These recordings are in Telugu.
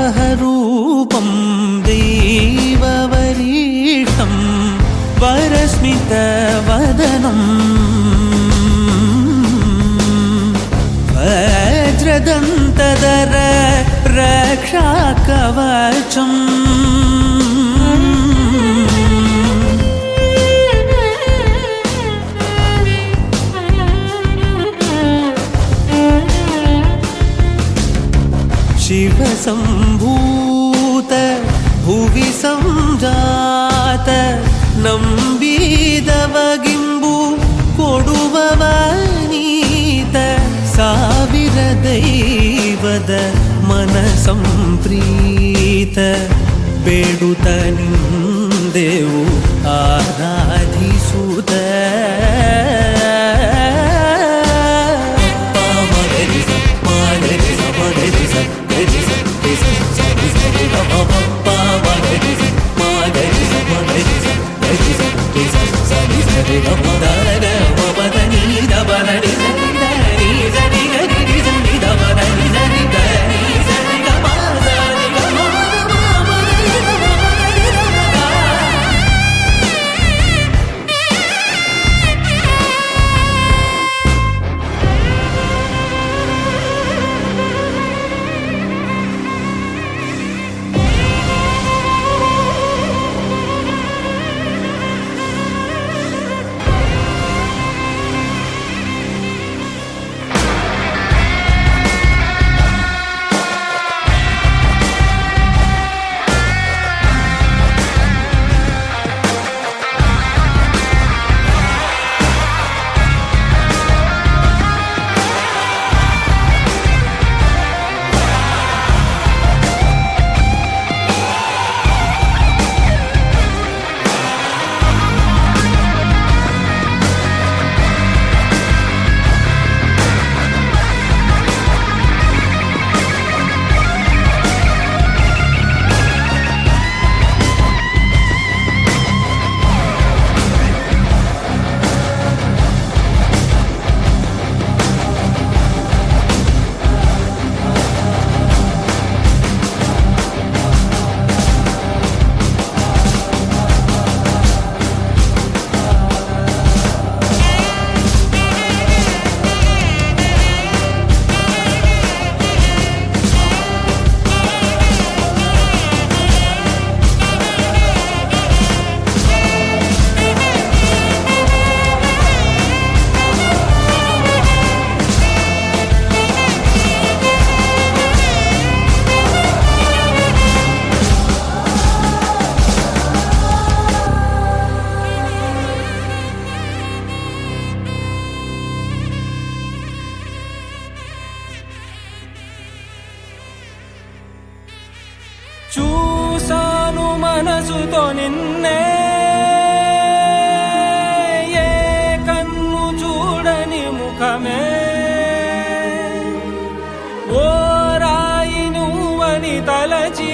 वराहरूपं दैववरीष्ठं वरस्मितवदनं वज्रदन्तधर रक्षाकवचम् शिवसम्भूत भुवि संजात नम्बिदवगिम्बु कोडुववनीत ಸಾವಿರ ದೈವದ ಮನಸಂಪ್ರೀತ ಬೇಡುತ್ತ ನಿಂದೆವು ಆರಾಧಿಸುತ್ತ చూసాను మనసుతో నిన్నే ఏ కన్ను చూడని ముఖమే ఓ రాయి నువ్వని తలచి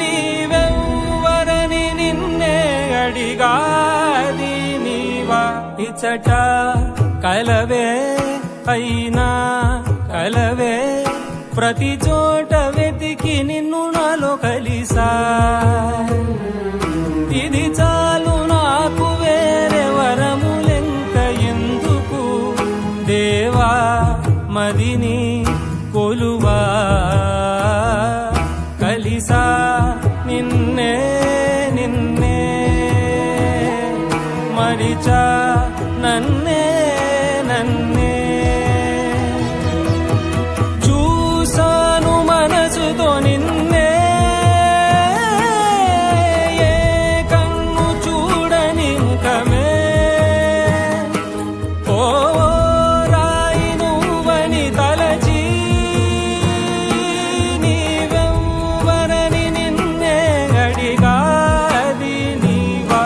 నీవెవ్వరని నిన్నే అడిగాది నీవా ఇచ్చట కలవే అయినా కలవే ప్రతి చోట వెతికి నిన్ను నాలో కలిసా ఇది చాలు నాకు వేరే వరములెంక ఎందుకు దేవా మదిని కొలువా కలిసా నిన్నే నిన్నే మరిచా నన్నే నన్నే మనసుతో నిన్నే ఏ కన్ను చూడని ముఖమే ఓ రాయి నువ్వని తలచి నీవెవ్వరని నిన్నే అడిగాది నీవా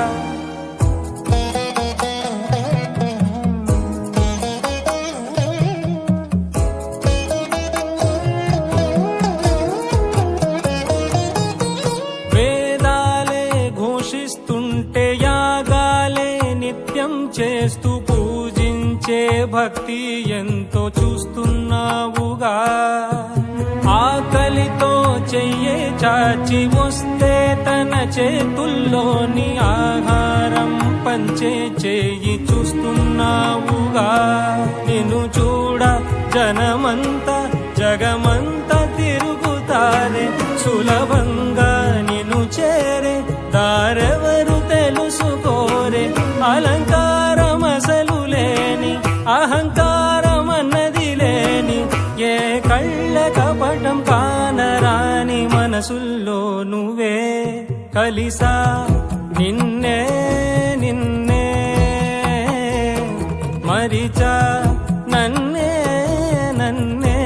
చేస్తూ పూజించే భక్తి ఎంతో చూస్తున్నావుగా ఆకలితో చెయ్యే చాచి వస్తే తన చేతుల్లోని ఆహారం పంచే చేయి చూస్తున్నావుగా. నిన్ను చూడ జనమంతా జగమంతా తిరుగుతారే, సులభంగా నిన్ను చేరే దారెవరు తెలుసుకోరే. అలంకారం అసలు లేని అహంకారం అన్నది లేని ఏ కళ్ళ కపటం కానరాని మనసుల్లో నువ్వే కలిసా నిన్నే నిన్నే మరిచా నన్నే నన్నే.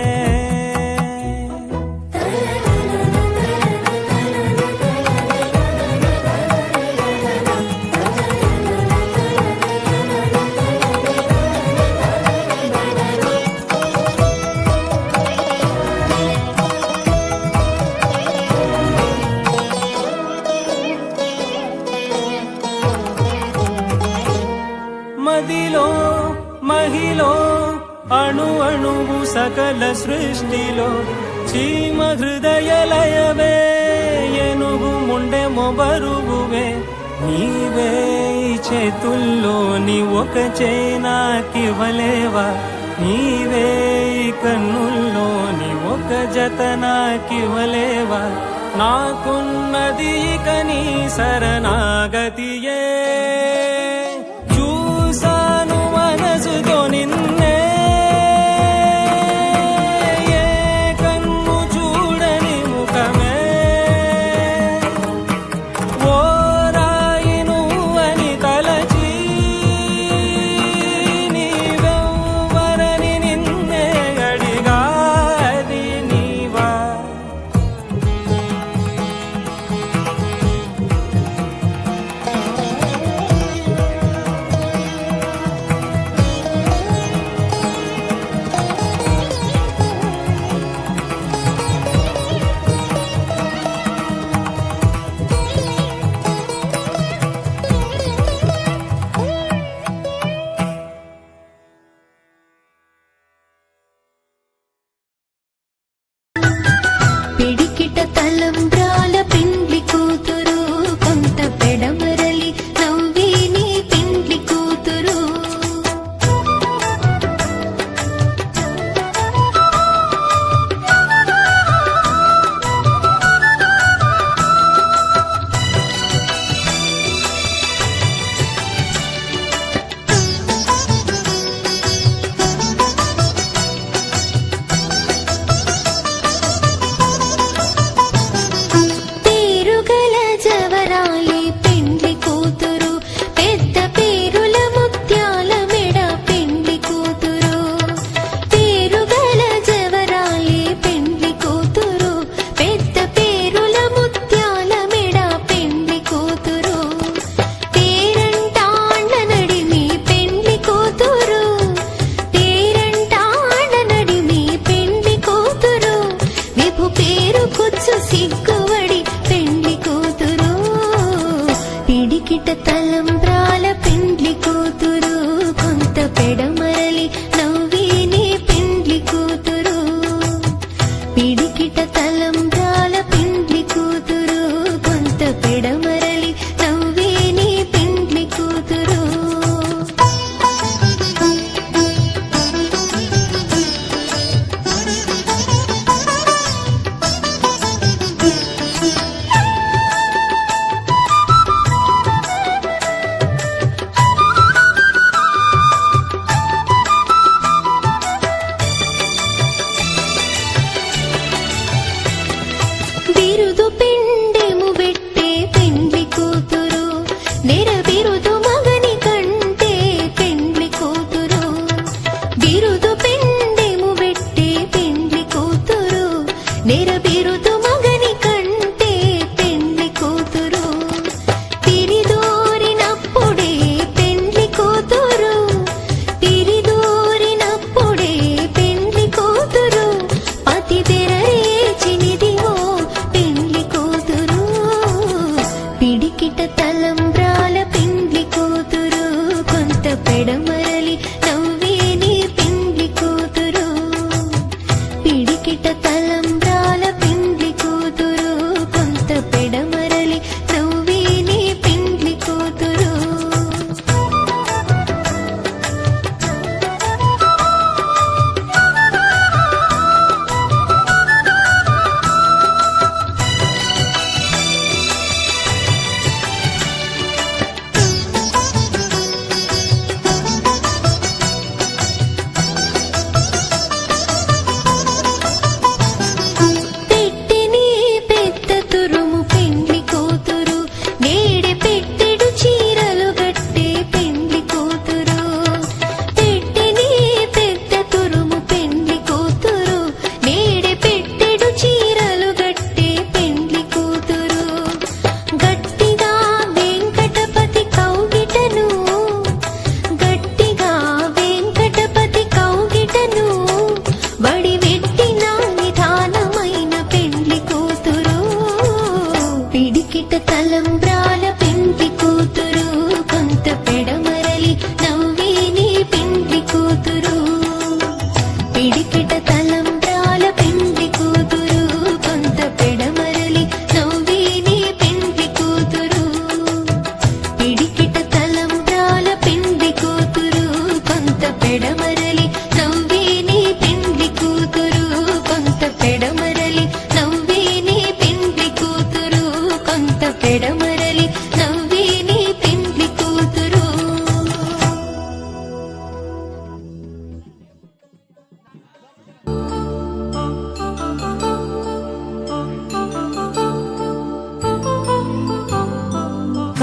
మదిలో మహిలో అణు అణువు సకల సృష్టిలో చీమ హృదయ లయవే, ఏనుగు ముండె మొబరువువే. నీవే ఈ చేతుల్లోని ఒక చేనాకివ్వలేవా, నీవే ఈ కన్నుల్లోని ఒక జత నాకివ్వలేవా. నాకున్నది ఇక నీ శరణాగతియే, చూసాను మనసుతో నిన్నే. ఏ కన్ను చూడని ముఖమే, ఓ రాయి నువ్వని తలచి నీవెవ్వరని నిన్నే అడిగా, అది నీవా.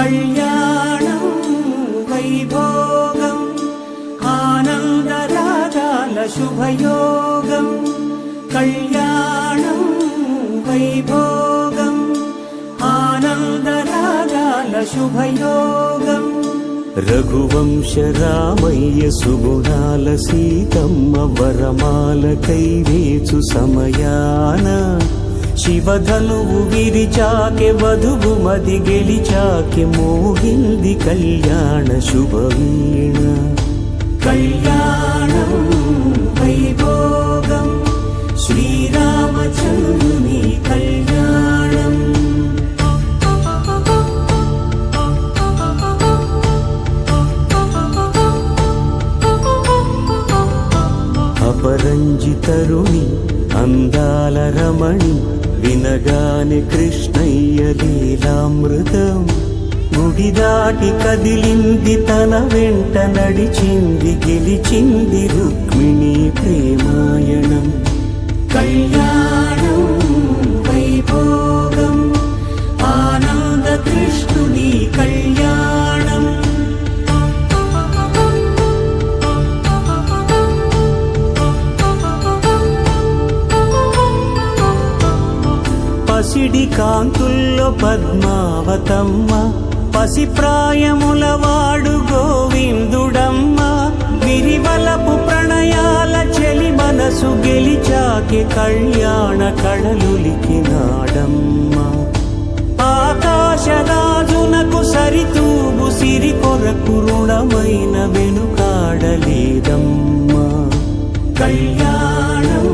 కళ్యాణం వైభోగం ఆనందరాగాల శుభయోగం కళ్యాణం వైభోగం ఆనందరాగాల శుభయోగం రఘువంశ రామయ్య సుగుణాల సీతమ్మ వరమాల కైవేచు సమయాన శివధనువు విరిచాకె వధువు మది గెలిచాకె మోహింది కళ్యాణ శుభవీణ కళ్యాణం వైభోగం శ్రీరామచంద్రుని కళ్యాణం అపరంజితరుణి అందాల రమణి వినగానే కృష్ణయ్య లీలామృతం గుడి దాటి కదిలింది తన వెంట నడిచింది గెలిచింది రుక్మిణి ప్రేమాయణం కళ్యాణం వైభోగం ఆనంద కృష్ణుని కళ్యాణం పసిడి కాంతుల్లో పద్మావతమ్మ పసిప్రాయముల వాడు గోవిందుడమ్మ విరివలపు ప్రణయాల చెలి మనసు గెలిచాకే కళ్యాణ కళలులికినాడమ్మ ఆకాశరాజునకు సరితూగు సిరి కొరకు రుణమైన వెనుకాడలేదమ్మా కళ్యాణం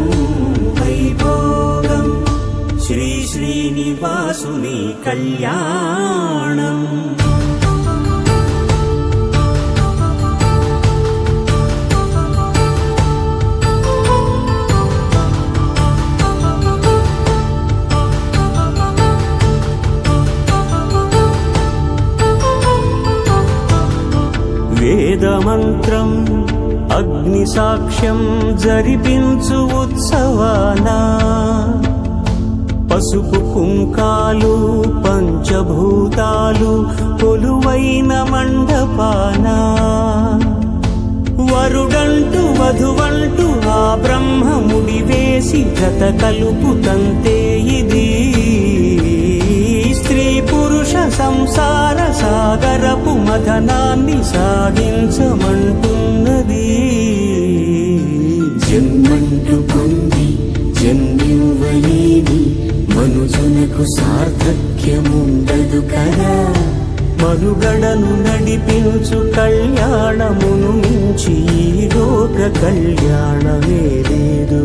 వైభోగం శ్రీ శ్రీనివాసుని కళ్యాణం వేదమంత్రం అగ్ని సాక్ష్యం జరిపించు ఉత్సవానా పసుపు కుంకాలు పంచభూతాలు కొలువైన మండపానా వరుడంటూ వధువంటూ ఆ బ్రహ్మముడి వేసి జత కలుపుతంతే ఇది స్త్రీ పురుష సంసార సాగరపు మథనాన్ని సాగించమంటున్నది జన్మంటూ పొంది జన్మివ్వలేని మనుజునకు సార్థక్యముండదు కదా మనుగడను నడిపించు కళ్యాణమును మించి ఈ లోక కళ్యాణమే లేదు